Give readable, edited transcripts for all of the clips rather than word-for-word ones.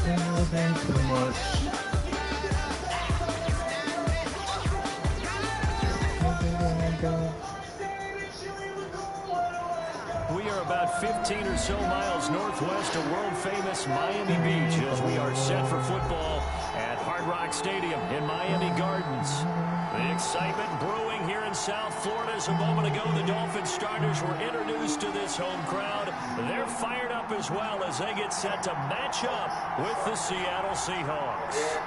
Too much. We are about 15 or so miles northwest of world-famous Miami Beach as we are set for football at Hard Rock Stadium in Miami Gardens. The excitement brewing here in South Florida as a moment ago the Dolphins starters were introduced to this home crowd. They're fired up as well as they get set to match up with the Seattle Seahawks.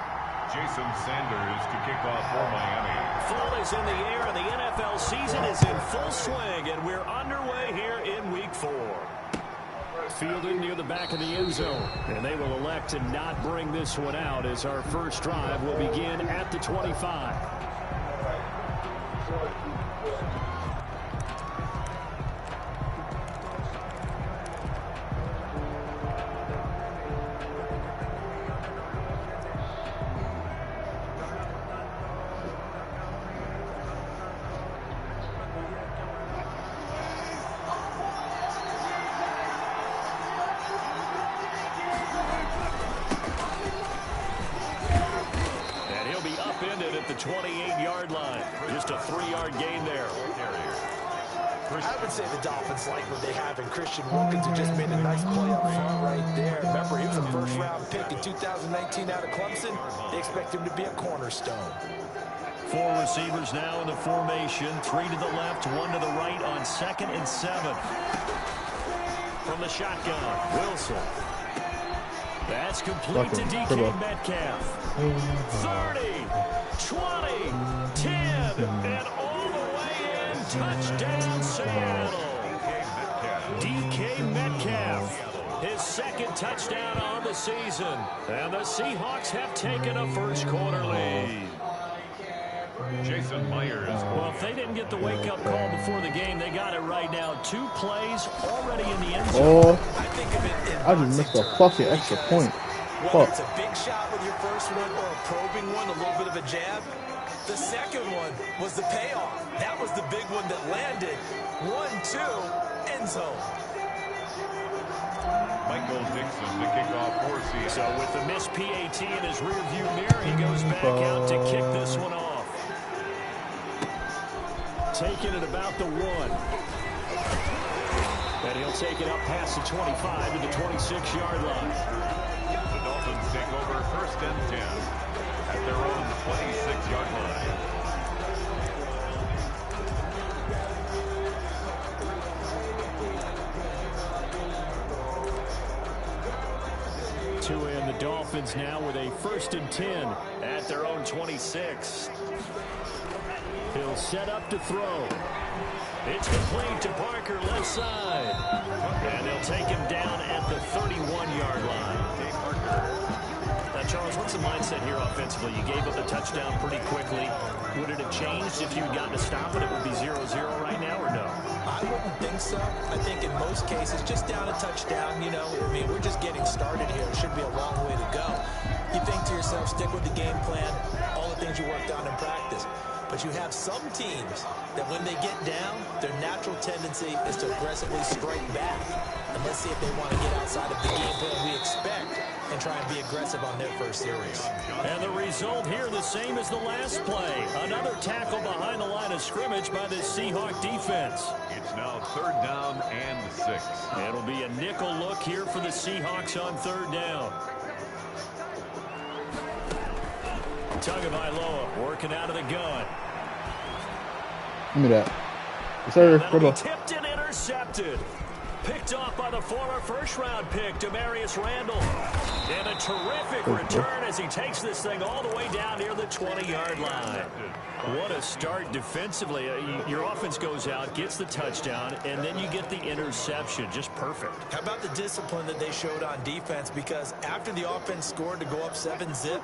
Jason Sanders to kick off for Miami. Fall is in the air and the NFL season is in full swing, and we're underway here in Week 4. Fielded near the back of the end zone, and they will elect to not bring this one out as our first drive will begin at the 25. At the 28-yard line. Just a 3-yard gain there. I would say the Dolphins like what they have in Christian Wilkins, who just made a nice play up front right there. Remember, he was a first-round pick in 2019 out of Clemson. They expect him to be a cornerstone. 4 receivers now in the formation. 3 to the left, 1 to the right on 2nd and 7. From the shotgun, Wilson. That's complete to DK Metcalf. 30, 20, 10, and all the way in. Touchdown, Seattle. DK Metcalf, his 2nd touchdown on the season. And the Seahawks have taken a first-quarter lead. Jason Myers. Well, if they didn't get the wake-up call before the game, they got it right now. 2 plays already in the end zone. I just missed a fucking extra point. Whether it's a big shot with your first one or a probing one, a little bit of a jab, the second one was the payoff. That was the big one that landed. 1-2, end zone. Michael Dixon to kick off for Seattle. So with the missed PAT in his rearview mirror, he goes back out to kick this one off. Taking it about the 1. And he'll take it up past the 25 to the 26-yard line. The Dolphins take over 1st and 10 at their own 26-yard line. Two in, the Dolphins now with a 1st and 10 at their own 26. He'll set up to throw. It's complete to Parker, left side. And they'll take him down at the 31-yard line. Now, Charles, what's the mindset here offensively? You gave up the touchdown pretty quickly. Would it have changed if you had gotten to stop it? It would be 0-0 right now, or no? I wouldn't think so. I think in most cases, just down a touchdown, you know, I mean, we're just getting started here. It should be a long way to go. You think to yourself, stick with the game plan, all the things you worked on in practice. But you have some teams that when they get down, their natural tendency is to aggressively strike back. And let's see if they want to get outside of the game plan we expect and try and be aggressive on their first series. And the result here the same as the last play. Another tackle behind the line of scrimmage by this Seahawk defense. It's now 3rd down and 6. It'll be a nickel look here for the Seahawks on 3rd down. Tagovailoa working out of the gun. Give me that. Yes, sir. That'll be tipped and intercepted. Picked off by the former first-round pick, Demarius Randall. And a terrific return as he takes this thing all the way down near the 20-yard line. What a start defensively. Your offense goes out, gets the touchdown, and then you get the interception. Just perfect. How about the discipline that they showed on defense? Because after the offense scored to go up 7-zip,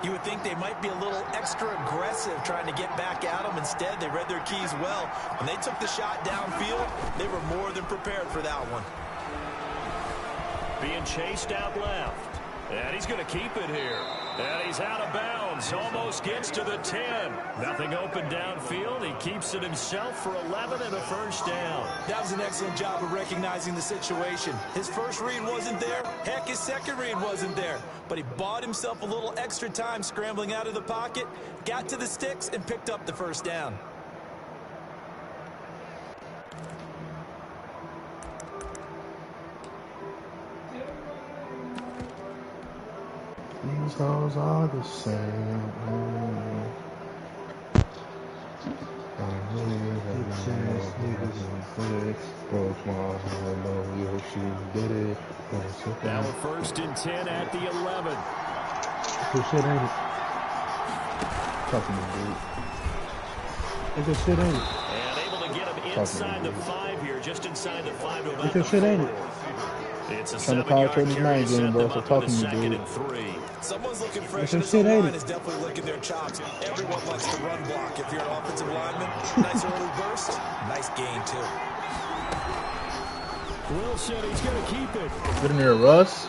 you would think they might be a little extra aggressive trying to get back at them. Instead, they read their keys well. When they took the shot downfield, they were more than prepared for that one. Being chased out left. And he's going to keep it here. And he's out of bounds. Almost gets to the 10. Nothing open downfield. He keeps it himself for 11 and a first down. That was an excellent job of recognizing the situation. His first read wasn't there. Heck, his second read wasn't there. But he bought himself a little extra time scrambling out of the pocket, got to the sticks, and picked up the first down. These hoes are the same. Now a 1st and 10 at the 11. Good shit, ain't it? Talking to dude. It's good shit, ain't it? And able to get him inside the 5 here, just inside the 5 to about it's good shit, ain't it? It's a trying to call trade night game, bro. So talking to you, dude. Someone's looking fresh, and the line is definitely licking their chops. Everyone likes to run block. If you're an offensive lineman, nice early burst, nice gain too. Will said he's going to keep it. Get in there, Russ.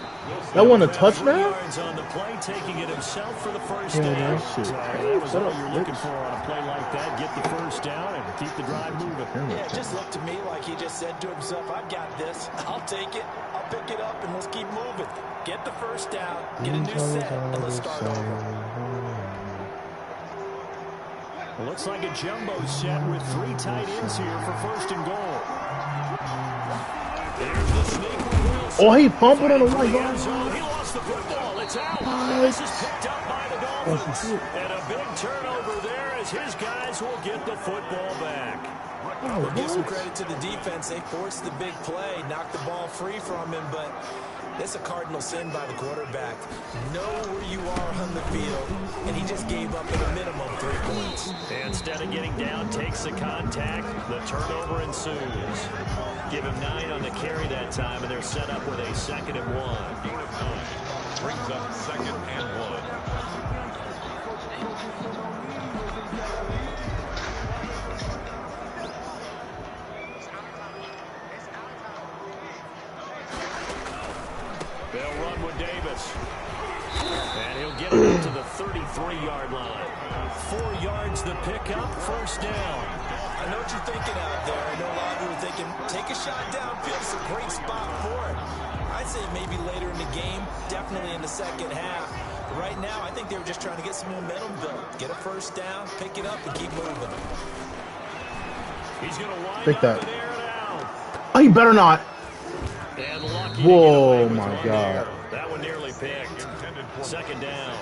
That wasn't a touchdown? Yards on the play, taking it himself for the first down. That shit. That was what you're looking for on a play like that. Get the first down and keep the drive moving. Yeah, it just looked to me like he just said to himself, I've got this. I'll take it. I'll pick it up, and let's keep moving. Get the first down, get a new set, and let's start over. Well, looks like a jumbo set with 3 tight ends here for 1st and goal. There's the sneak with Wilson. Oh, he pumped it on the right guard. He lost the football. It's out. This is picked up by the Dolphins. And a big turnover there as his guys will get the football back. We'll give some credit to the defense. They forced the big play, knocked the ball free from him, but it's a cardinal sin by the quarterback. Know where you are on the field, and he just gave up at a minimum 3 points. Instead of getting down, takes the contact. The turnover ensues. Give him 9 on the carry that time, and they're set up with a 2nd and 1. Gain of 9. Brings up 2nd and 1. They'll run with Davis. And he'll get it up to the 33-yard line. 4 yards the pickup, first down. I know what you're thinking out there. I know a lot of you are thinking, take a shot downfield. It's a great spot for it. I'd say maybe later in the game, definitely in the second half. But right now, I think they were just trying to get some momentum built. Get a first down, pick it up, and keep moving. He's going to wind Take up that. in there and out. Oh, you better not. And lucky Whoa, to get away with my one God. there. That one nearly picked. 2nd down.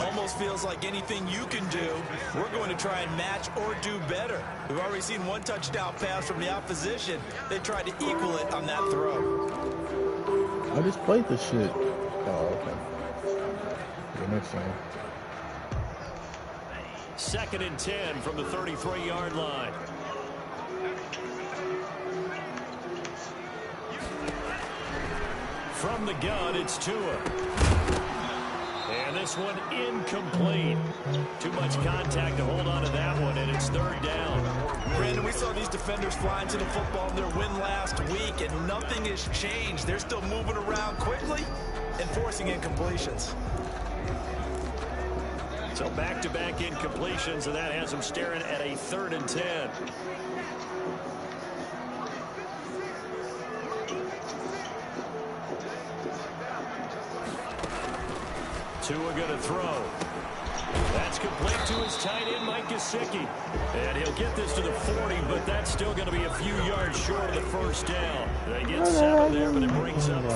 Almost feels like anything you can do, we're going to try and match or do better. We've already seen 1 touchdown pass from the opposition. They tried to equal it on that throw. I just played this shit. Oh, okay. The next time. 2nd and 10 from the 33-yard line. From the gun, it's Tua. And this one incomplete. Too much contact to hold on to that one, and it's 3rd down. Brandon, we saw these defenders fly into the football in their win last week, and nothing has changed. They're still moving around quickly and forcing incompletions. So back-to-back incompletions, and that has them staring at a 3rd and 10. Tua going to throw. That's complete to his tight end, Mike Gesicki. And he'll get this to the 40, but that's still going to be a few yards short of the first down. They get 7 there, but it brings up 4.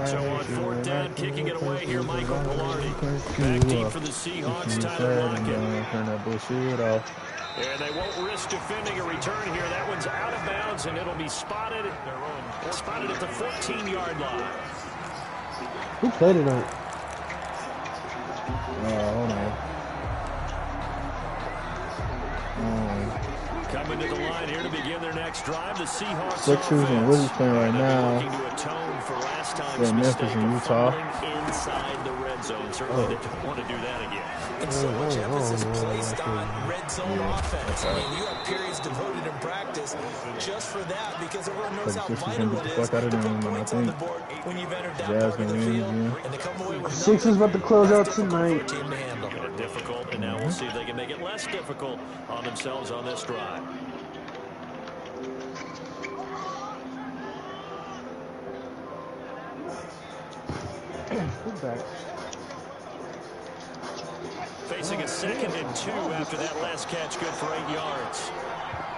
So on 4th down, kicking it away here, Michael Pilardi. Back deep for the Seahawks, Tyler Lockett. Turn that bullshit off. And they won't risk defending a return here. That one's out of bounds, and it'll be spotted at the 14-yard line. Who played it on? Hold on. Coming to the line here to begin their next drive, the Seahawks Sixers and Wizards playing right now. looking to atone for last time's Yeah, Memphis mistake and of Utah. fumbling inside the red zone. Certainly they don't want to do that again. And so much emphasis placed on red zone offense. I mean, you have periods devoted in practice just for that because everyone knows how vital it is to put points on the board when you've entered that part of the field and to come away with Sixers about to close out tonight. team to handle. Difficult, and now we'll see if they can make it less difficult on themselves on this drive. Facing a 2nd and 2 after that last catch, good for 8 yards.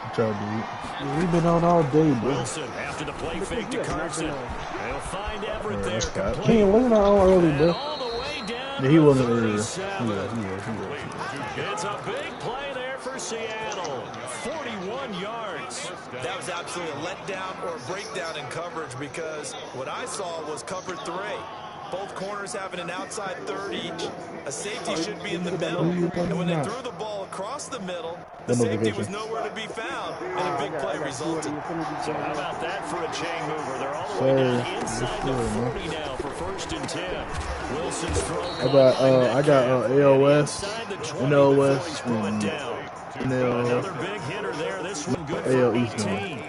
Good job, dude. We've been on all day, bro. Wilson after the play fake to Carson. They'll find Everett there. King, wasn't on early, bro. All the way down. Yeah, he wasn't early. He was. It's a big play there for Seattle. 41 yards. That was absolutely a letdown or a breakdown in coverage because what I saw was cover 3. Both corners having an outside third each. A safety should be in the middle. And when they threw the ball across the middle, the safety was nowhere to be found, and a big play resulted. So how about that for a chain mover? They're all the way down inside the 40 now for 1st and 10. Wilson's throw. I got AOS, NOS, and Another big hitter there. This one good for 18.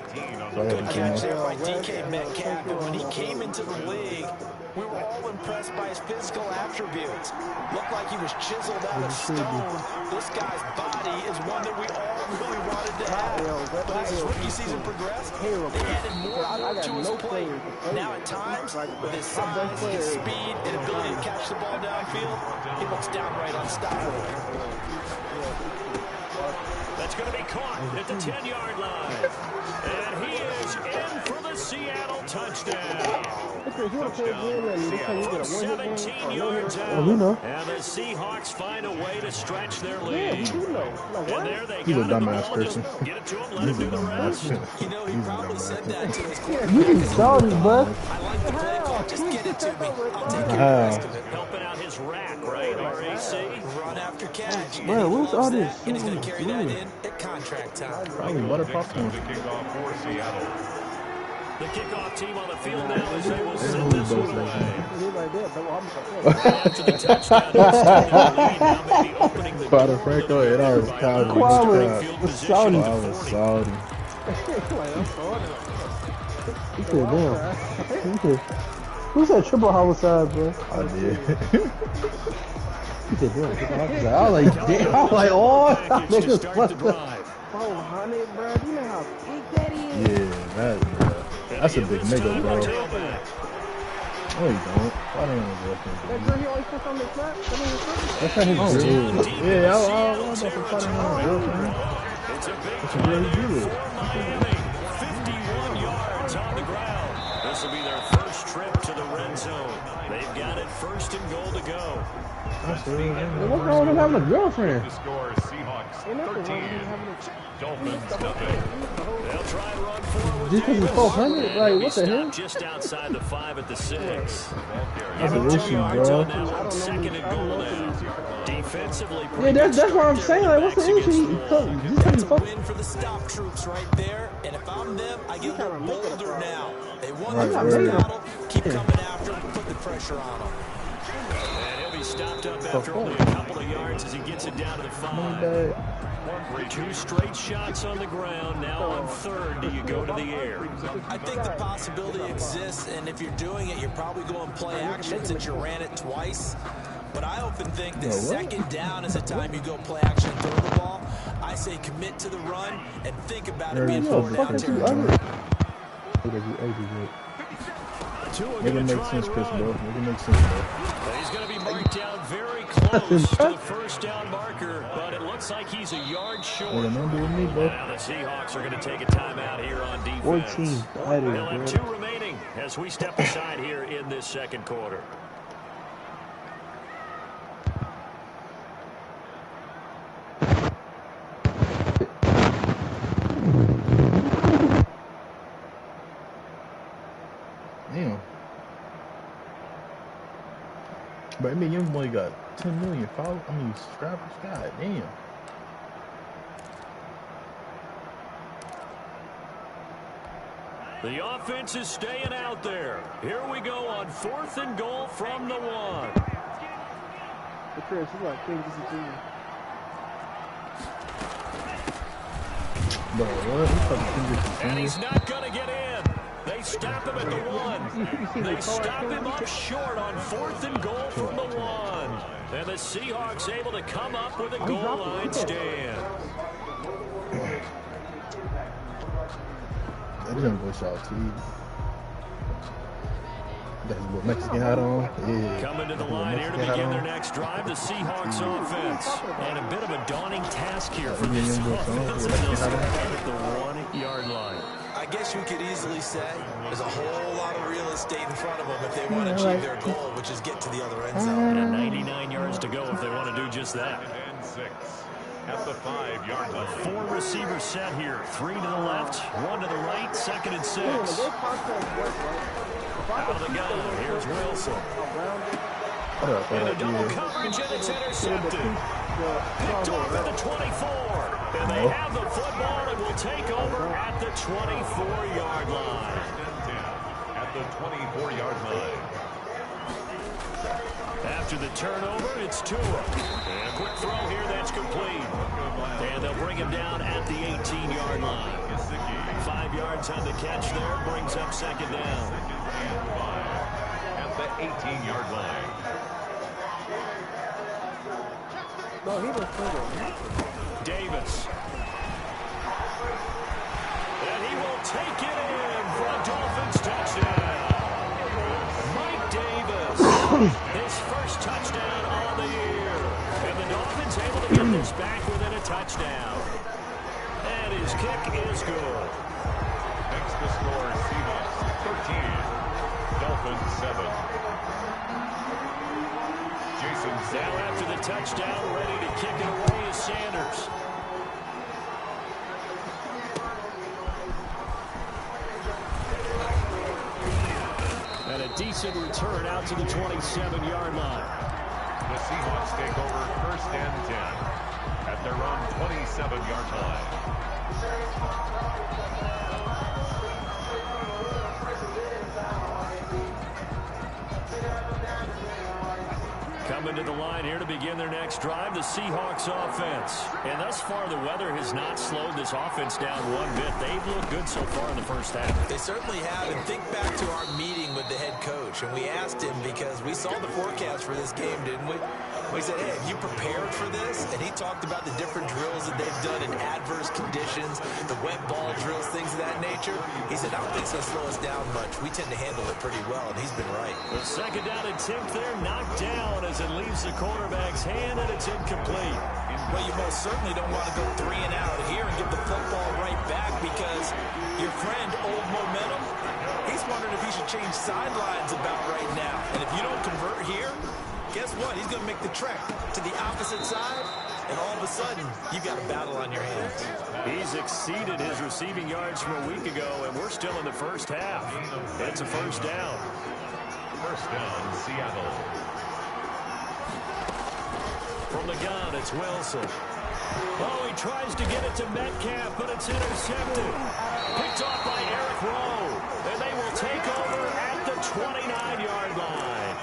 Good catch there by DK Metcalf. And when he came into the league, we were all impressed by his physical attributes. Looked like he was chiseled out of stone. This guy's body is one that we all really wanted to have. But as his rookie season progressed, they added more to his play. Now at times, with his size, his speed, and ability to catch the ball downfield, he looks downright unstoppable. That's going to be caught at the 10-yard line. And he is in for the Seattle touchdown. From 17 yards out. And the Seahawks find a way to stretch their lead. And there they He's a got the dumbass ball. person. Just get it to him, let him do the rest. You know, he probably said that to his quarterback. You can start it, bud. I like the play call. Just get it to me. I'll take care of the rest of it. Helping out his rack, right? RAC. Run after catch. Bro, what's all this? And he's going to carry that in at contract time. Probably butter popcorn. The kickoff for Seattle. The kickoff team on the field now as they will send this one away. After the touchdown, they're extending the lead. Now maybe opening the Father door Franco, a it little already bit by cowed me. restoring field position to I was 40. salty. He said, damn. Who said triple homicide, bro? I did. He said, damn, triple homicide. I was like, damn. I was like, oh, that nigga's Start the drive. 400, bro. You know how big that is? Yeah, that's a big nigga, bro. No, you don't. I don't know what That girl he always puts on the front? that's not his girl. Yeah, I was about to fight him on his girlfriend. It's a big That's a really good. for Miami. 51 yards on the ground. This will be their first trip to the red zone. They've got it 1st and goal to go. What's wrong with him having a girlfriend? The score is Seahawks 13, Dolphins nothing. They'll try and run forward. Just because he's 400? Like, what the hell? Just outside the 5 at the 6. That's an issue, bro. 2nd and goal now. Defensively, Yeah, that's what I'm saying. Like, what's the issue? That's a win for the stop troops right there. And if I'm them, I get a little bolder now. They won the first battle. Keep coming after them. Put the pressure on them. And he'll be stopped up after only a couple of yards as he gets it down to the 5. 2 straight shots on the ground. Now on 3rd, do you go to the air? I think the possibility exists, and if you're doing it, you're probably going play action since you ran it twice. But I often think that 2nd down is the time you go play action and throw the ball. I say commit to the run and think about it being 4th down territory. Make it make sense, Chris, bro. Make it make sense, bro. He's going to be marked down very close to the 1st down marker, but it looks like he's a yard short. What am I doing with me, bro? Now the Seahawks are going to take a timeout here on defense. 14. That is, They'll have bro. 2 remaining as we step aside here in this 2nd quarter. Damn. But I mean, young boy got 10 million followers. I mean, subscribers. God damn. The offense is staying out there. Here we go on 4th and goal from the 1. Chris, you got things to do. Bro, what? And he's not going to get in. They stop him at the 1. They stop him up short on 4th and goal from the 1. And the Seahawks able to come up with a goal line stand. That young boy shot too. Got his little Mexican hat on. Yeah. Coming to the line here to begin their next drive, the Seahawks offense. And a bit of a daunting task here for this offense as they'll start at the 1-yard line. I guess you could easily say there's a whole lot of real estate in front of them if they want to achieve their goal, which is get to the other end zone. And 99 yards to go if they want to do just that. And 6 at the 5-yard line. 4 receivers set here. 3 to the left, 1 to the right, 2nd and 6. Out of the gun, here's Wilson. And a double coverage, and it's intercepted. Picked off at the 24. And they have the football and will take over at the 24-yard line. At the 24-yard line. After the turnover, it's Tua. And a quick throw here that's complete. And they'll bring him down at the 18-yard line. 5 yards on the catch there, brings up 2nd down. At the 18-yard line. No, he was single. Davis. And he will take it in for a Dolphins touchdown. Mike Davis. His first touchdown on the year. And the Dolphins able to get this back within a touchdown. And his kick is good. Makes the score Seahawks 13. Dolphins 7. Jason's now after the touchdown, ready to kick it away is Sanders. And a decent return out to the 27-yard line. The Seahawks take over 1st and 10 at their own 27-yard line. Coming to the line here to begin their next drive, the Seahawks offense. And thus far, the weather has not slowed this offense down one bit. They've looked good so far in the first half. They certainly have. And think back to our meeting with the head coach. And we asked him because we saw the forecast for this game, didn't we? We said, hey, have you prepared for this? And he talked about the different drills that they've done in adverse conditions, the wet ball drills, things of that nature. He said, I don't think it's going to slow us down much. We tend to handle it pretty well, and he's been right. The 2nd down attempt there knocked down as it leaves the quarterback's hand, and it's incomplete. Well, you most certainly don't want to go 3 and out here and give the football right back because your friend, Old Momentum, he's wondering if he should change sidelines about right now. And if you don't convert here, guess what? He's going to make the trek to the opposite side, and all of a sudden, you've got a battle on your hands. He's exceeded his receiving yards from a week ago, and we're still in the first half. It's a 1st down. 1st down, Seattle. From the gun, it's Wilson. Oh, he tries to get it to Metcalf, but it's intercepted. Picked off by Eric Rowe, and they will take over at the 29-yard line.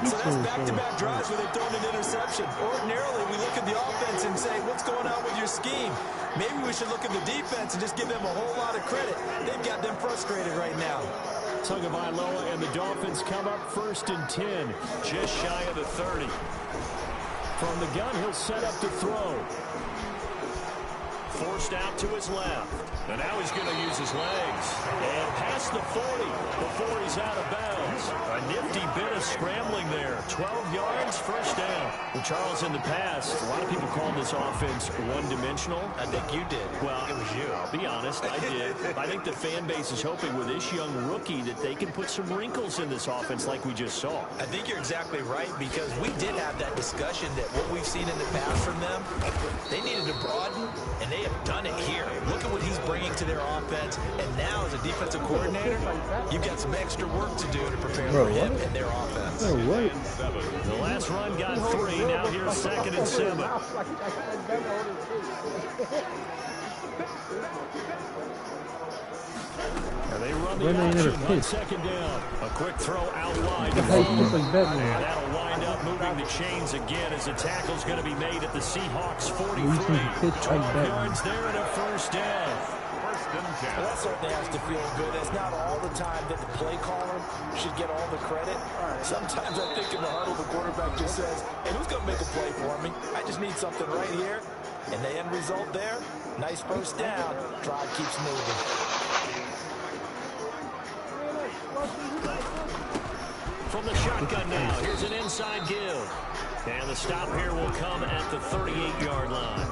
So that's back-to-back drives where they've thrown an interception. Ordinarily, we look at the offense and say, what's going on with your scheme? Maybe we should look at the defense and just give them a whole lot of credit. They've got them frustrated right now. Tagovailoa and the Dolphins come up 1st and 10, just shy of the 30. From the gun, he'll set up to throw. Forced out to his left. And now he's going to use his legs. And past the 40 before he's out of bounds. A nifty bit of scrambling there. 12 yards, 1st down. Well, Charles, in the past, a lot of people call this offense one-dimensional. I think you did. Well, it was you. I'll be honest, I did. I think the fan base is hoping with this young rookie that they can put some wrinkles in this offense like we just saw. I think you're exactly right because we did have that discussion that what we've seen in the past from them, they needed to broaden, and they have done it here. Look at what he's bringing to their offense, and now as a defensive coordinator, you've got some extra work to do to prepare for him and their offense. The last run got 3. Now here's 2nd and 7. And they run the option on second down. A quick throw out wide. And that'll wind up moving the chains again as the tackle's going to be made at the Seahawks 43. 12 yards there and a first down. Well, that certainly has to feel good. It's not all the time that the play caller should get all the credit. Sometimes I think in the huddle, the quarterback just says, hey, who's going to make a play for me? I just need something right here. And the end result there, nice first down. Drive keeps moving. From the shotgun now, here's an inside give. And the stop here will come at the 38-yard line.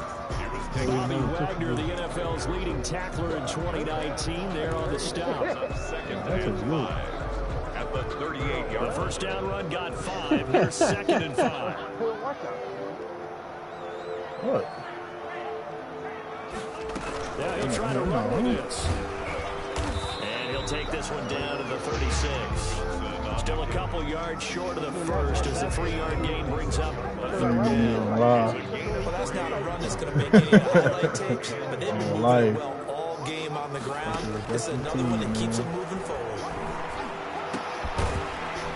Bobby Wagner, the NFL's leading tackler in 2019, there on the stop. Second and 5 at the 38-yard. The first down run got 5. Here's second and 5. What? Now he'll try to run with this. And he'll take this one down to the 36. Still a couple yards short of the first as the 3-yard gain brings up a third down. Well, that's not a run that's going to make any of the highlight tapes, but they've been moving well all game on the ground. This is another one that keeps them moving forward.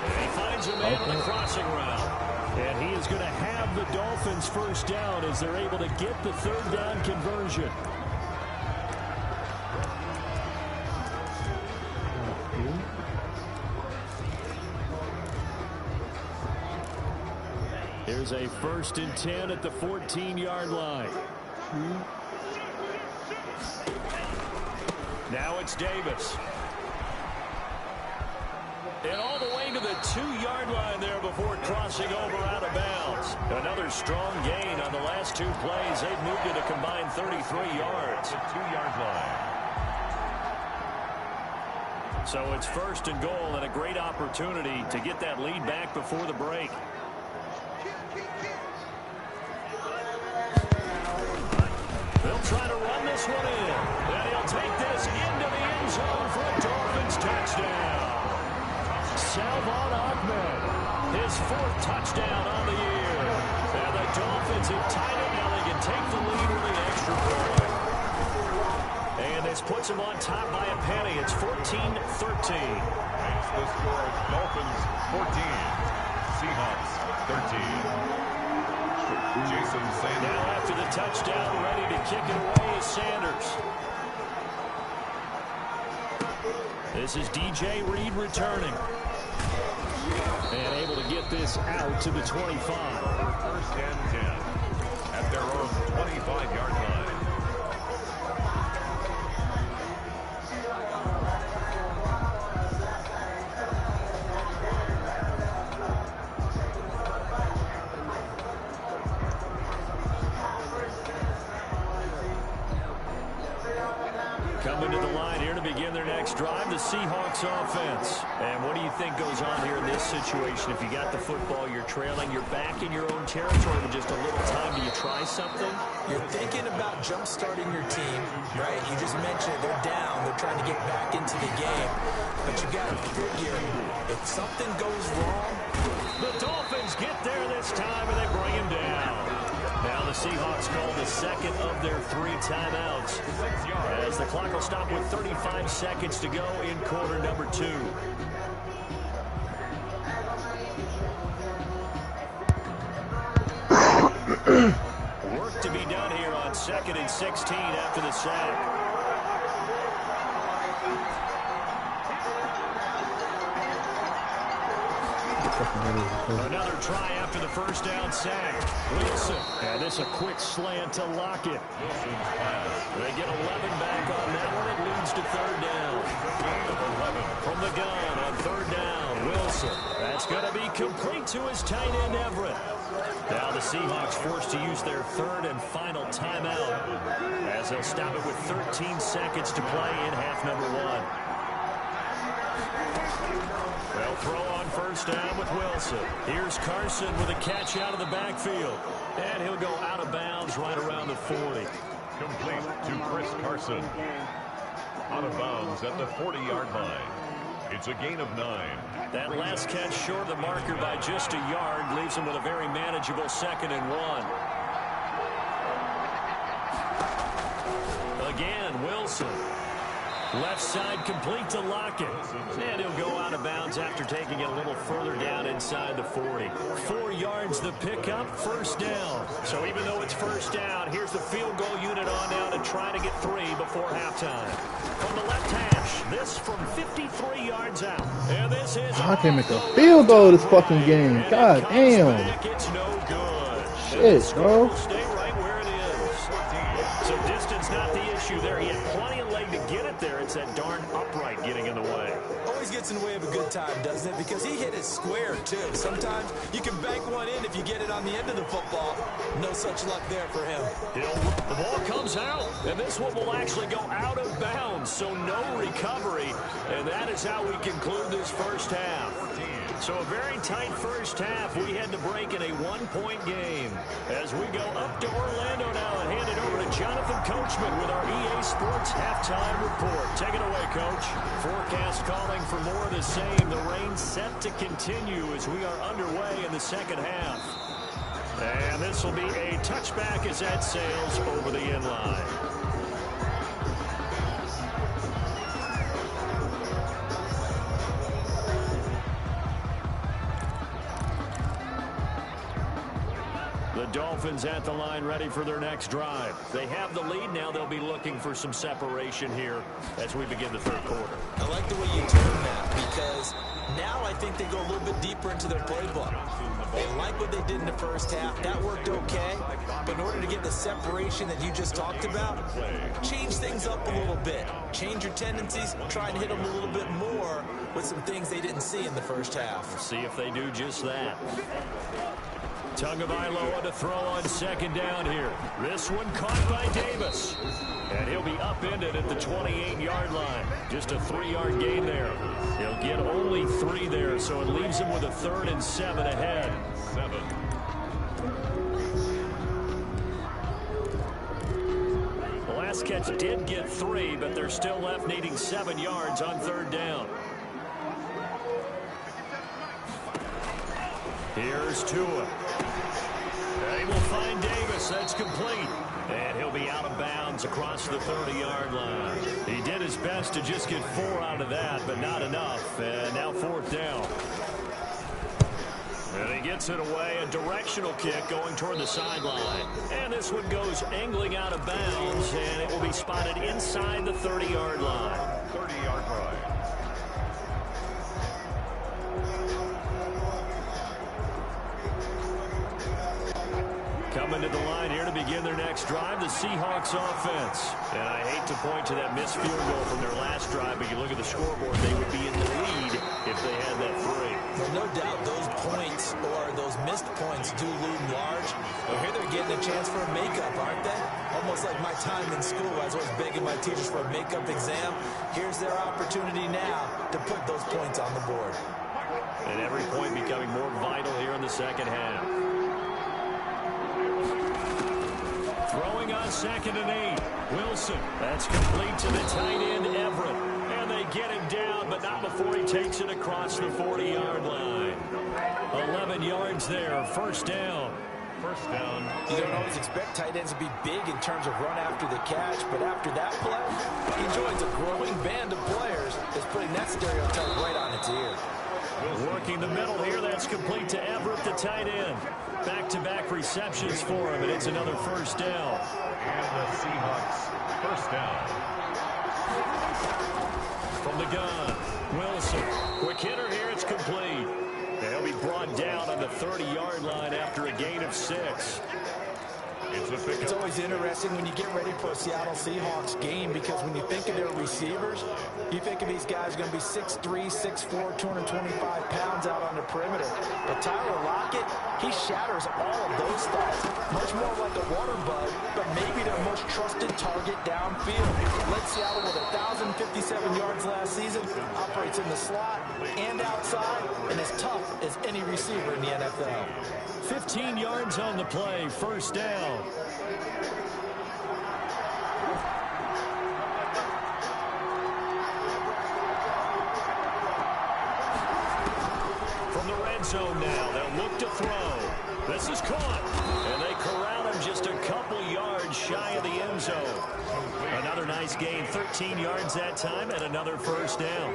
And he finds a man on the crossing route. And he is going to have the Dolphins first down as they're able to get the third down conversion. Here's a 1st and 10 at the 14-yard line. Now it's Davis. And all the way to the 2-yard line there before crossing over out of bounds. Another strong gain on the last 2 plays. They've moved it a combined 33 yards. The 2-yard line. So it's 1st and goal and a great opportunity to get that lead back before the break. They'll try to run this one in. And he'll take this into the end zone for a Dolphins touchdown. Salvon Ahmed, his 4th touchdown on the year. And the Dolphins have tied it. Now they can take the lead with an extra point. And this puts them on top by a penny. It's 14-13. Makes the score Dolphins 14, Seahawks 13. Jason Sanders. Now after the touchdown, ready to kick it away is Sanders. This is DJ Reed returning. And able to get this out to the 25. 1st and 10 at their own 25-yard line. Coming to the line here to begin their next drive, the Seahawks offense. And what do you think goes on here in this situation? If you got the football, you're trailing, you're back in your own territory with just a little time. Do you try something? You're thinking about jump-starting your team, right? You just mentioned it. They're down. They're trying to get back into the game. But you got to figure, if something goes wrong, the Dolphins get there this time, and they bring him down. Now the Seahawks call the second of their 3 timeouts as the clock will stop with 35 seconds to go in quarter number 2. Work to be done here on 2nd and 16 after the sack. Another try after the first down sack. Wilson. And this a quick slant to Lockett. They get 11 back on that one. It leads to 3rd down. From the gun on 3rd down. Wilson. That's going to be complete to his tight end Everett. Now the Seahawks forced to use their 3rd and final timeout as they'll stop it with 13 seconds to play in half number 1. They'll throw on 1st down with Wilson. Here's Carson with a catch out of the backfield. And he'll go out of bounds right around the 40. Complete to Chris Carson. Out of bounds at the 40-yard line. It's a gain of 9. That last catch short of the marker by just a yard leaves him with a very manageable 2nd and 1. Again, Wilson. Left side complete to Lockett. And he'll go out of bounds after taking it a little further down inside the 40. 4 yards the pickup, first down. So even though it's first down, here's the field goal unit on now to try to get 3 before halftime. From the left hash, this from 53 yards out. And this is I can't make a field goal this fucking game. God damn. It's no good. Shit, bro. Stay right where it is. So distance not the issue there. He had plenty of leg to get it there. It's that darn upright getting in the way. Always gets in the way of a good time, doesn't it? Because he hit it square, too. Sometimes you can bank one in if you get it on the end of the football. No such luck there for him. The ball comes out, and this one will actually go out of bounds, so no recovery. And that is how we conclude this first half. So a very tight first half. We had to break in a 1-point game. As we go up to Orlando now and hand it over to Jonathan Coachman with our EA Sports halftime report. Take it away, Coach. Forecast calling for more of the same. The rain set to continue as we are underway in the second half. And this will be a touchback as that sails over the end line. The Dolphins at the line ready for their next drive. They have the lead now. They'll be looking for some separation here as we begin the third quarter. I like the way you turn that because now I think they go a little bit deeper into their playbook. They like what they did in the first half. That worked okay. But in order to get the separation that you just talked about, change things up a little bit. Change your tendencies. Try and hit them a little bit more with some things they didn't see in the first half. We'll see if they do just that. Tagovailoa to throw on second down here. This one caught by Davis. And he'll be upended at the 28-yard line. Just a 3-yard gain there. He'll get only 3 there, so it leaves him with a 3rd and 7 ahead. 7. The last catch did get 3, but they're still left needing 7 yards on 3rd down. Here's Tua. They will find Davis. That's complete. And he'll be out of bounds across the 30-yard line. He did his best to just get 4 out of that, but not enough. And now 4th down. And he gets it away. A directional kick going toward the sideline. And this one goes angling out of bounds, and it will be spotted inside the 30-yard line. 30-yard line. Coming to the line here to begin their next drive, the Seahawks offense. And I hate to point to that missed field goal from their last drive, but you look at the scoreboard, they would be in the lead if they had that 3. Well, no doubt those points or those missed points do loom large. But here they're getting a chance for a makeup, aren't they? Almost like my time in school. I was always begging my teachers for a makeup exam. Here's their opportunity now to put those points on the board. And every point becoming more vital here in the second half. Throwing on 2nd and 8. Wilson. That's complete to the tight end, Everett. And they get him down, but not before he takes it across the 40-yard line. 11 yards there. First down. First down. You don't always expect tight ends to be big in terms of run after the catch, but after that play, he joins a growing band of players that's putting that stereotype right on its ear. Working the middle here. That's complete to Everett, the tight end. Back-to-back receptions for him, and it's another first down. And the Seahawks first down. From the gun, Wilson. Quick hitter here. It's complete. And he'll be brought down on the 30-yard line after a gain of 6. It's always interesting when you get ready for a Seattle Seahawks game because when you think of their receivers, you think of these guys going to be 6'3", 6'4", 225 pounds out on the perimeter. But Tyler Lockett, he shatters all of those stats. Much more like a water bug, but maybe their most trusted target downfield. Led Seattle with 1,057 yards last season, operates in the slot and outside, and as tough as any receiver in the NFL. 15 yards on the play, first down. From the red zone now, they'll look to throw. This is caught, and they corral home just a couple yards shy of the end zone. Another nice gain, 13 yards that time, and another first down.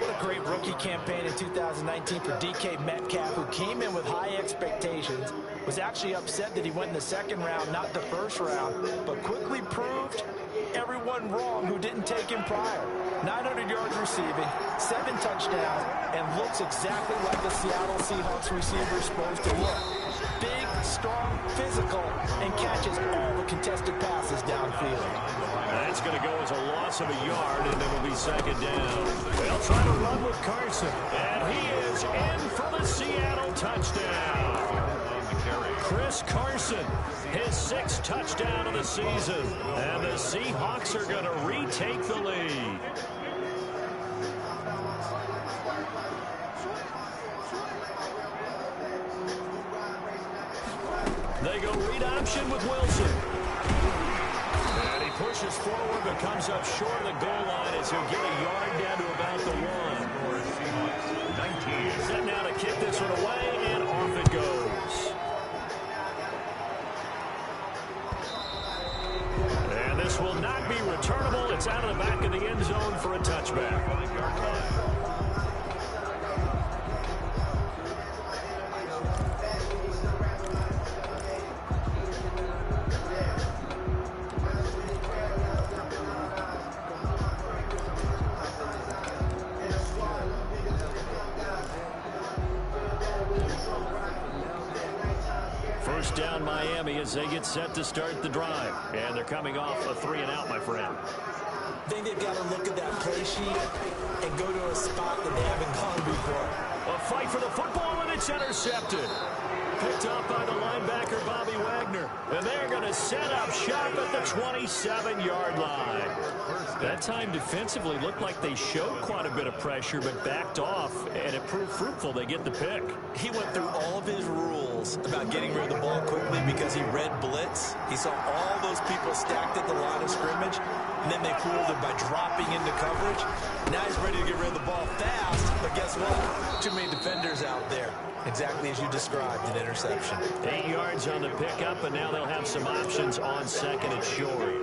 What a great rookie campaign in 2019 for DK Metcalf, who came in with high expectations, was actually upset that he went in the second round, not the first round, but quickly proved everyone wrong who didn't take him prior. 900 yards receiving, 7 touchdowns, and looks exactly like the Seattle Seahawks receiver is supposed to look. Big, strong, physical, and catches all the contested passes downfield. That's going to go as a loss of a yard, and it'll be second down. They'll try to run with Carson, and he is in for the Seattle touchdown. Chris Carson, his 6th touchdown of the season, and the Seahawks are going to retake the lead. They go read option with Wilson. And he pushes forward but comes up short of the goal line as he'll get a yard down to about the 1. 19. Set now to kick this one away, and off it goes. And this will not be returnable. It's out of the back of the end zone for a touchback. First down Miami as they get set to start the drive. And they're coming off a 3-and-out, my friend. I think they've got to look at that play sheet and go to a spot that they haven't gone before. A fight for the football, and it's intercepted. Picked up by the linebacker, Bobby Wagner. And they're going to set up shop at the 27-yard line. That time defensively looked like they showed quite a bit of pressure but backed off, and it proved fruitful. They get the pick. He went through all of his rules about getting rid of the ball quickly because he read blitz. He saw all those people stacked at the line of scrimmage, and then they fooled him by dropping into coverage. Now he's ready to get rid of the ball fast, but guess what? Too many defenders out there. Exactly as you described, an interception. 8 yards on the pickup, and now they'll have some options on second and short.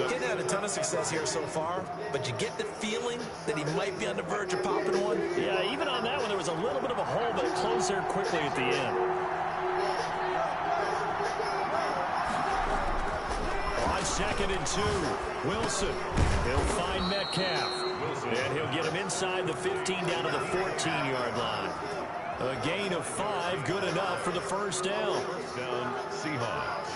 Getting had a ton of success here so far, but you get the feeling that he might be on the verge of popping one. Yeah, even on that one, there was a little bit of a hole, but it closed there quickly at the end. On second and 2, Wilson. He'll find Metcalf. And he'll get him inside the 15 down to the 14-yard line. A gain of 5, good enough for the first down. First down, Seahawks.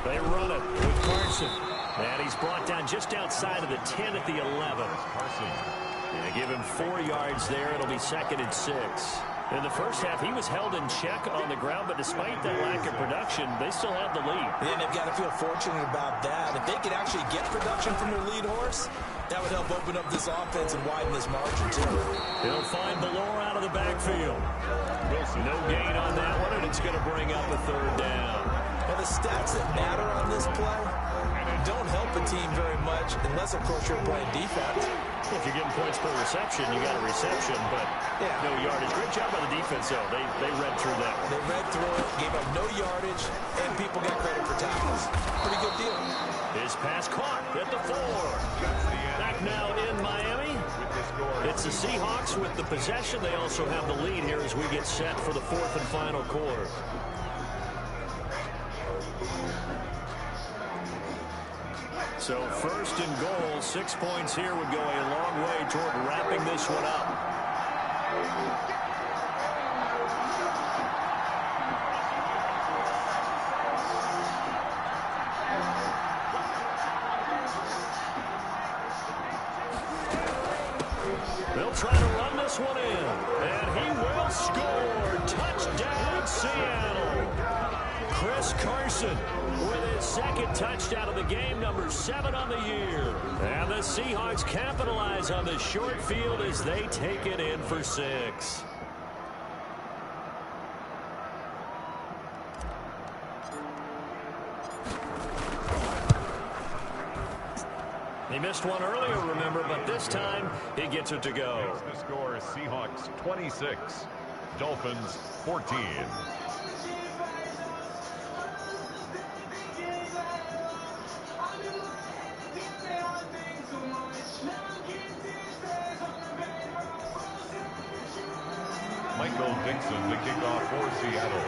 They run it with Carson. And he's brought down just outside of the 10 at the 11. And give him 4 yards there. It'll be second and 6. In the first half, he was held in check on the ground, but despite that lack of production, they still have the lead. And they've got to feel fortunate about that. If they could actually get production from their lead horse, that would help open up this offense and widen this margin, too. He'll find Ballore out of the backfield. No gain on that one, and it's going to bring up a third down. Well, the stats that matter on this play don't help a team very much, unless, of course, you're playing defense. Well, if you're getting points per reception, you got a reception, but no yardage. Great job by the defense, though. They read through that. They read through it, gave up no yardage, and people got credit for tackles. Pretty good deal. His pass caught at the 4. Back now in Miami. It's the Seahawks with the possession. They also have the lead here as we get set for the 4th and final quarter. So first and goal, 6 points here would go a long way toward wrapping this one up. They'll try to run this one in, and he will score. Touchdown, Seattle. Chris Carson with his 2nd touchdown of the game, number 7 on the year. And the Seahawks capitalize on the short field as they take it in for 6. He missed one earlier, remember, but this time he gets it to go. The score is Seahawks 26, Dolphins 14. Michael Dixon, the kickoff for Seattle.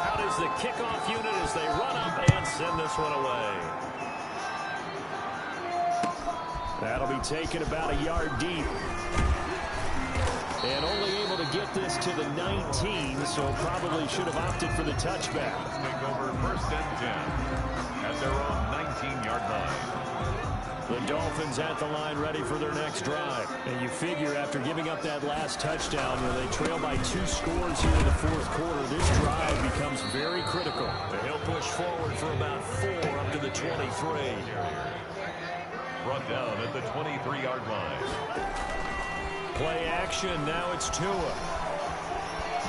Out is the kickoff unit as they run up and send this one away. That'll be taken about a yard deep. And only able to get this to the 19, so probably should have opted for the touchback. Let's take over 1st and 10 at their own 19-yard line. The Dolphins at the line ready for their next drive. And you figure after giving up that last touchdown, they trail by 2 scores here in the 4th quarter. This drive becomes very critical. He'll push forward for about 4 up to the 23. Brought down at the 23-yard line. Play action. Now it's Tua.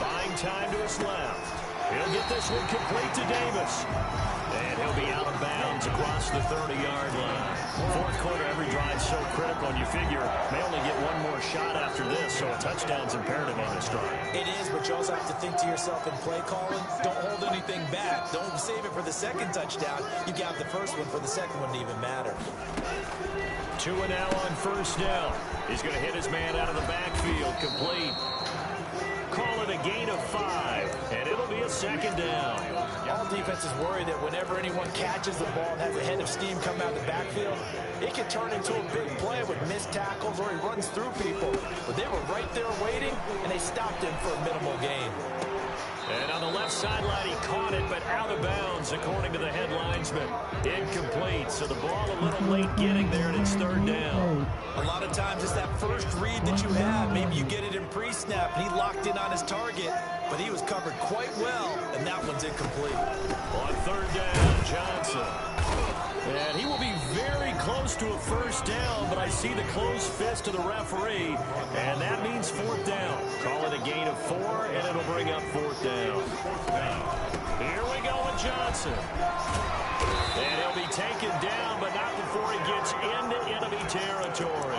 Buying time to his left. He'll get this one complete to Davis. And he'll be out of bounds across the 30-yard line. 4th quarter, every drive so critical, and you figure may only get one more shot after this, so a touchdown's imperative on this drive. It is, but you also have to think to yourself in play calling, don't hold anything back. Don't save it for the second touchdown. You got the first one for the second one to even matter. Tua now on 1st down. He's going to hit his man out of the backfield, complete. Call it a gain of 5, and it'll be a 2nd down. All defenses worry that whenever anyone catches the ball and has a head of steam come out of the backfield, it can turn into a big play with missed tackles or he runs through people. But they were right there waiting, and they stopped him for a minimal gain. And on the left sideline, he caught it, but out of bounds, according to the head linesman. Incomplete, so the ball a little late getting there, and it's 3rd down. A lot of times it's that first read that you have. Maybe you get it in pre-snap, and he locked in on his target, but he was covered quite well, and that one's incomplete. On 3rd down, Johnson. And he will be very close to a 1st down, but I see the closed fist of the referee, and that means 4th down. Call it a gain of 4, and it'll bring up 4th down. Here we go with Johnson. And he'll be taken down, but not before he gets into enemy territory.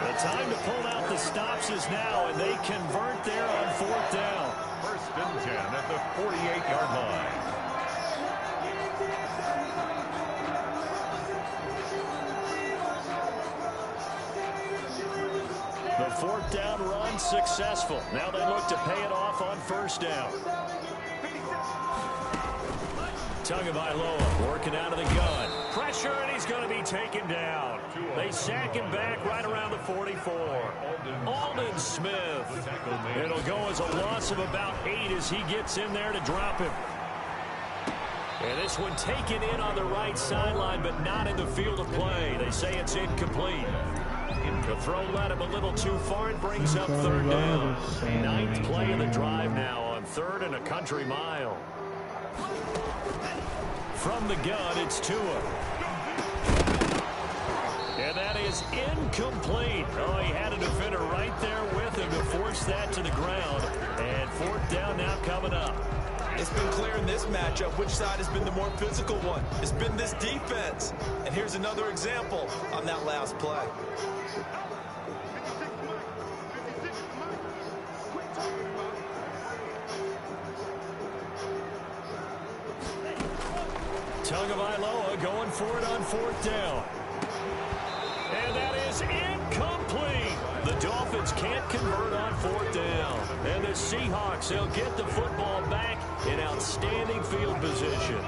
The time to pull out the stops is now, and they convert there on 4th down. 1st and 10 at the 48-yard line. The 4th down run successful. Now they look to pay it off on 1st down. Tagovailoa working out of the gun. Pressure, and he's going to be taken down. They sack him back right around the 44. Aldon Smith. It'll go as a loss of about 8 as he gets in there to drop him. And this one taken in on the right sideline, but not in the field of play. They say it's incomplete. The throw led him a little too far and brings up 3rd down. 9th play of the drive now on 3rd and a country mile. From the gun, it's Tua. And that is incomplete. Oh, he had a defender right there with him to force that to the ground. And 4th down now coming up. It's been clear in this matchup which side has been the more physical one. It's been this defense. And here's another example on that last play. Tagovailoa going for it on 4th down. And that is incomplete. The Dolphins can't convert on 4th down. And the Seahawks, they'll get the football back in outstanding field position.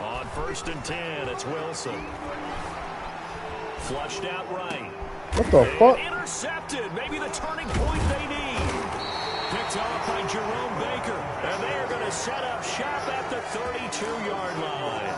On 1st and 10, it's Wilson. Flushed out right. What the fuck? Intercepted. Maybe the turning point they need. Picked off by Jerome Baker. And they are going to set up shop at the 32-yard line.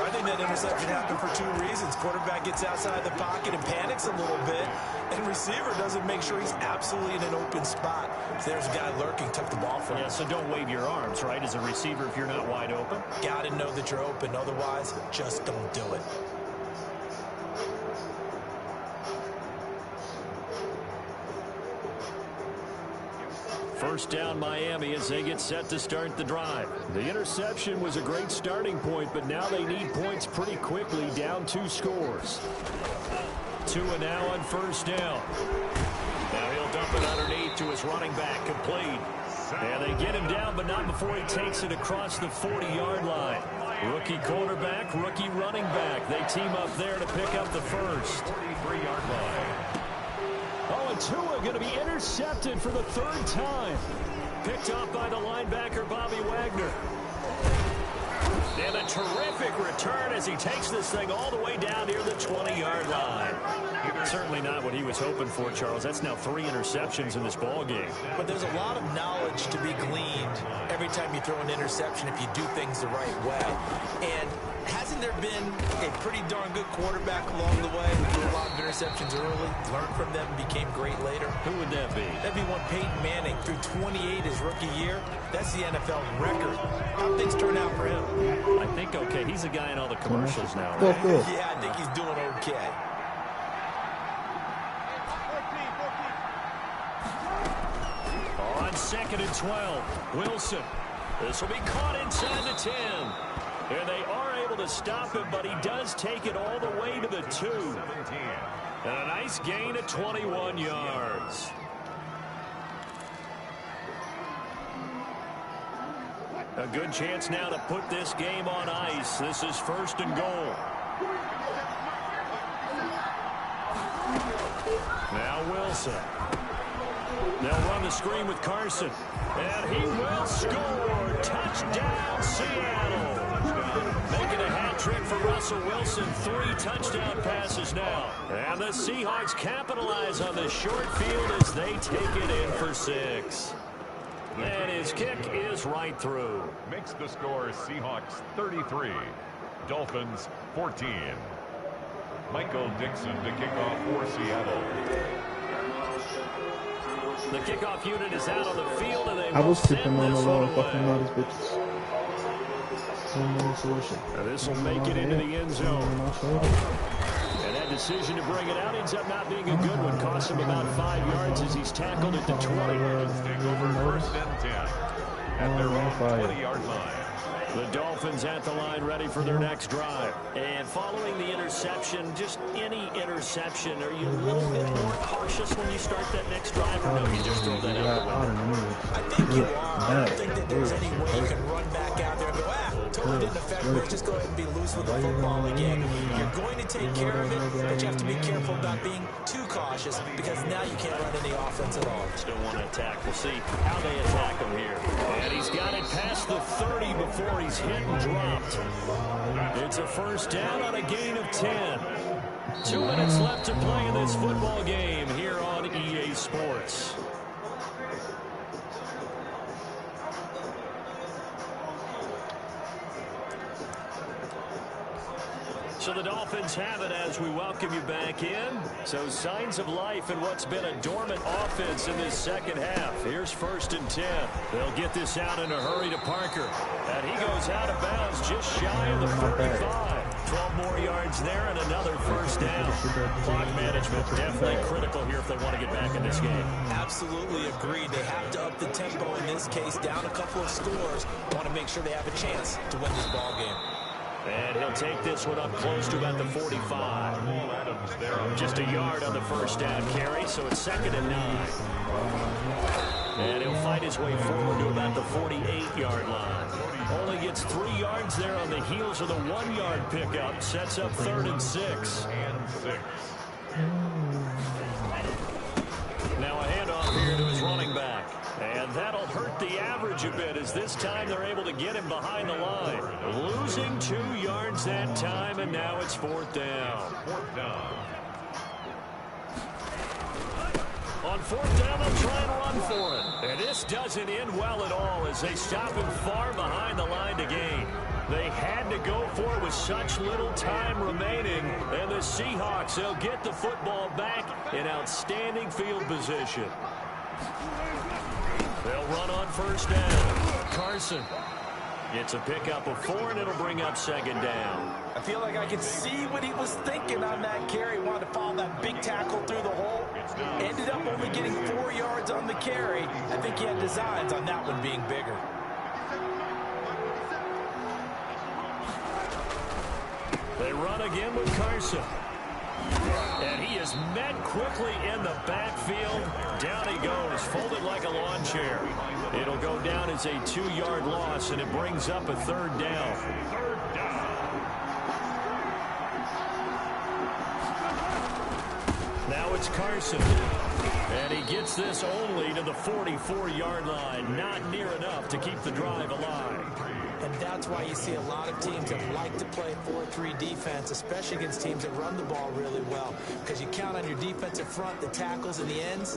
I think that interception happened for 2 reasons. Quarterback gets outside the pocket and panics a little bit. And receiver doesn't make sure he's absolutely in an open spot. If there's a guy lurking, took the ball from him. Yeah, so don't wave your arms, right, as a receiver if you're not wide open. Got to know that you're open. Otherwise, just don't do it. First down Miami as they get set to start the drive. The interception was a great starting point, but now they need points pretty quickly, down 2 scores. Tua now on first down. Now he'll dump it underneath to his running back, complete. And they get him down, but not before he takes it across the 40-yard line. Rookie quarterback, rookie running back. They team up there to pick up the first. 43-yard line. Oh, and Tua going to be intercepted for the 3rd time. Picked off by the linebacker, Bobby Wagner. And a terrific return as he takes this thing all the way down near the 20-yard line. Certainly not what he was hoping for, Charles. That's now 3 interceptions in this ball game. But there's a lot of knowledge to be gleaned every time you throw an interception if you do things the right way. And hasn't there been a pretty darn good quarterback along the way who threw a lot of interceptions early, learned from them, and became great later? Who would that be? That'd be one Peyton Manning threw 28 his rookie year. That's the NFL record. How things turn out for him? I think okay. He's a guy in all the commercials now. Good. Yeah, I think he's doing okay. On 2nd and 12, Wilson. This will be caught inside the 10. And they are able to stop him, but he does take it all the way to the 2. And a nice gain of 21 yards. A good chance now to put this game on ice. This is 1st and goal. Now Wilson. They'll run the screen with Carson. And he will score. Touchdown, Seattle. Making a hat trick for Russell Wilson. 3 touchdown passes now. And the Seahawks capitalize on the short field as they take it in for 6. And his kick is right through. Makes the score Seahawks 33, Dolphins 14. Michael Dixon to kick off for Seattle. The kickoff unit is out on the field, and they I was tipping on the one low fucking away. these bitches. This will make it into the end zone. And that decision to bring it out ends up not being a good one. Costs him about 5 yards as he's tackled at the 20. Take over 1st and 10 at their own 20-yard line. The Dolphins at the line ready for their next drive. And following the interception, just any interception, are you a little bit more cautious when you start that next drive, or no, you just throw that out the window? I think you are. I don't think that there's any way you can run back out there and go, totally didn't affect me. Let's just go ahead and be loose with the football again. You're going to take care of it, but you have to be careful about being too cautious because now you can't run any offense at all. Still want to attack. We'll see how they attack him here. And he's got it past the 30 before he's hit and dropped. It's a 1st down on a gain of 10. 2 minutes left to play in this football game here on EA Sports. So the Dolphins have it as we welcome you back in. So signs of life in what's been a dormant offense in this second half. Here's 1st and 10. They'll get this out in a hurry to Parker. And he goes out of bounds just shy of the 35. 12 more yards there and another 1st down. Clock management definitely critical here if they want to get back in this game. Absolutely agreed. They have to up the tempo in this case, down a couple of scores. Want to make sure they have a chance to win this ball game. And he'll take this one up close to about the 45. Just a yard on the 1st down carry, so it's 2nd and 9. And he'll fight his way forward to about the 48-yard line. Only gets 3 yards there on the heels of the 1-yard pickup. Sets up 3rd and 6. Now a handoff here to his running back. And that'll hurt the average a bit as this time they're able to get him behind the line. Losing 2 yards that time, and now it's 4th down. 4th down. On 4th down, they'll try and run for it. And this doesn't end well at all as they stop him far behind the line to gain. They had to go for it with such little time remaining. And the Seahawks, they'll get the football back in outstanding field position. They'll run on 1st down. Carson gets a pickup of 4, and it'll bring up 2nd down. I feel like I can see what he was thinking on that carry. He wanted to follow that big tackle through the hole. Ended up only getting 4 yards on the carry. I think he had designs on that one being bigger. They run again with Carson. And he is met quickly in the backfield. Down he goes, folded like a lawn chair. It'll go down as a 2-yard loss, and it brings up a 3rd down. Now it's Carson. And he gets this only to the 44-yard line. Not near enough to keep the drive alive. And that's why you see a lot of teams that like to play 4-3 defense, especially against teams that run the ball really well, because you count on your defensive front, the tackles, and the ends.